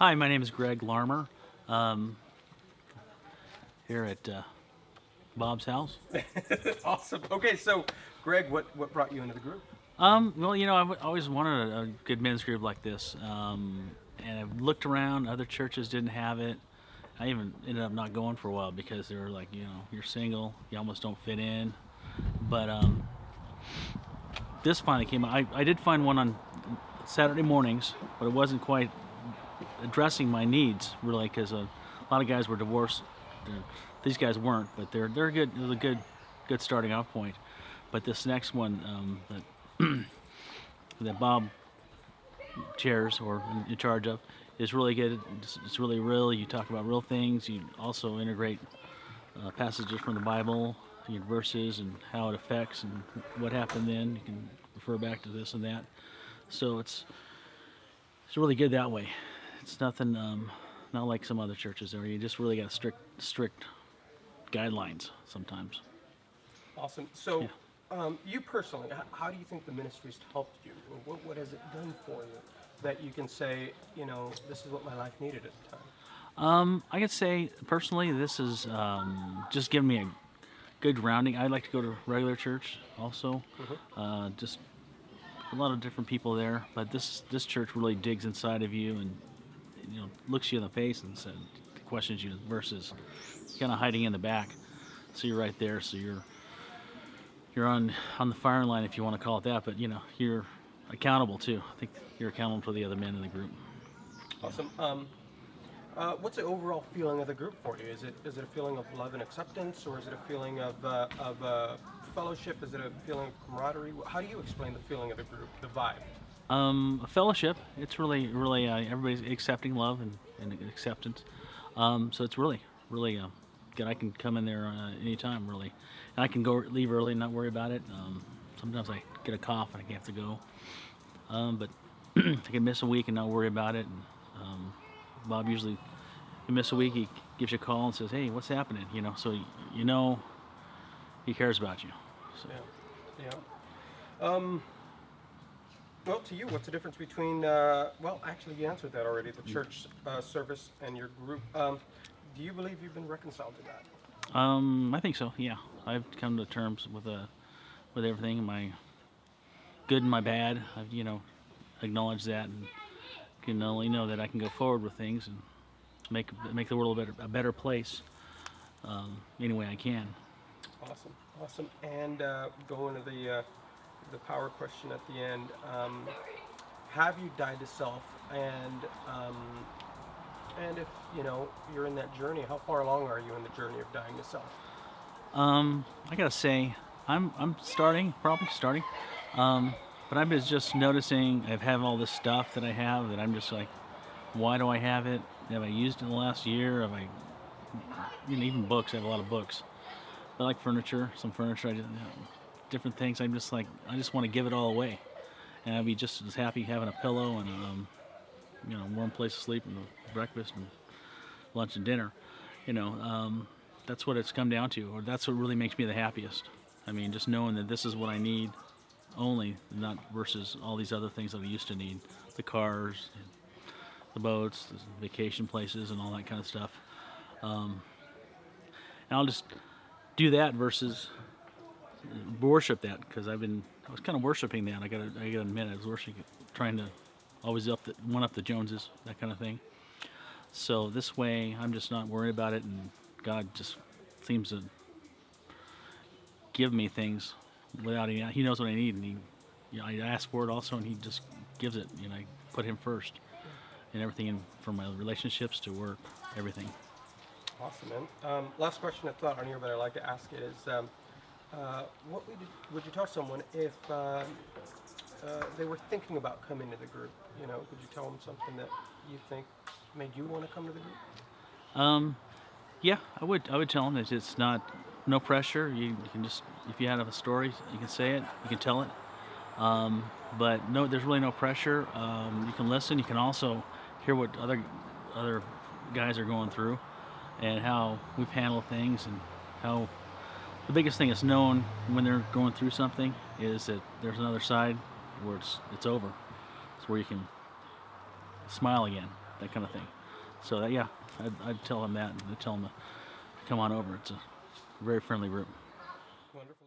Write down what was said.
Hi, my name is Greg Larmer, um, here at Bob's house. Awesome. Okay, so Greg, what brought you into the group? Well, I've always wanted a good men's group like this, and I've looked around. Other churches didn't have it. I even ended up not going for a while because they were like, you're single, you almost don't fit in. But this finally came out. I did find one on Saturday mornings, but it wasn't quite addressing my needs really because a lot of guys were divorced. These guys weren't, but they're good. It was a good starting off point. But this next one that Bob chairs or in charge of is really good. It's really real. You talk about real things. You also integrate passages from the Bible, verses, and how it affects and what happened then. You can refer back to this and that. So it's really good that way. It's nothing not like some other churches where you just really got strict guidelines sometimes. Awesome. So, Yeah. you personally, how do you think the ministry's helped you? Or what has it done for you that you can say, this is what my life needed at the time? I could say personally, this is just given me a good grounding. I like to go to regular church also. Just a lot of different people there, but this church really digs inside of you and looks you in the face and questions you versus kind of hiding in the back. So you're right there. So you're on the firing line if you want to call it that. But you're accountable too. I think you're accountable to the other men in the group. Awesome. What's the overall feeling of the group for you? Is it a feeling of love and acceptance, or is it a feeling of fellowship? Is it a feeling of camaraderie? How do you explain the feeling of the group, the vibe? A fellowship. It's really everybody's accepting love and acceptance. So it's really good. I can come in there anytime really, and I can leave early and not worry about it. Sometimes I get a cough and I have to go, but I can miss a week and not worry about it. And, Bob usually, you miss a week, he gives you a call and says, "Hey, what's happening?" So he cares about you. So. Yeah. Yeah. Well, to you, what's the difference between, well, actually, you answered that already, the church service and your group. Do you believe you've been reconciled to that? I think so. Yeah, I've come to terms with everything, my good and my bad. I've acknowledged that and can only know that I can go forward with things and make the world a better place any way I can. Awesome, awesome. And going to the power question at the end, have you died to self? And if you're in that journey, how far along are you in the journey of dying to self? I gotta say, I'm probably starting, but I'm just noticing I have all this stuff that I have that I'm just like, why do I have it? Have I used it in the last year? Have I, even books? I have a lot of books. I like furniture, some furniture. I just, different things. I'm just like, I just want to give it all away, and I'd be just as happy having a pillow and a warm place to sleep and breakfast and lunch and dinner. That's what it's come down to, or that's what really makes me the happiest. I mean, just knowing that this is what I need only, not versus all these other things that I used to need, the cars, the boats, the vacation places, and all that kind of stuff. And I'll just do that versus worship that because I was kind of worshiping that. I gotta admit, I was worshiping, trying to always one up the Joneses, that kind of thing. So this way, I'm just not worried about it, and God just seems to give me things without any. He knows what I need, and I ask for it also, and He just gives it. I put Him first, and everything from my relationships to work, everything. Awesome, man. Last question I thought on here, but I'd like to ask it is, what would you tell someone if they were thinking about coming to the group? Would you tell them something that you think made you want to come to the group? Yeah, I would. I would tell them that it's no pressure. You can just, if you have a story, you can say it. You can tell it. But no, there's really no pressure. You can listen. You can also hear what other guys are going through, and how we've handled things, and how the biggest thing is known when they're going through something is that there's another side where it's over. It's where you can smile again. that kind of thing. So that, yeah, I'd tell them that, and I'd tell them to come on over. It's a very friendly room. Wonderful.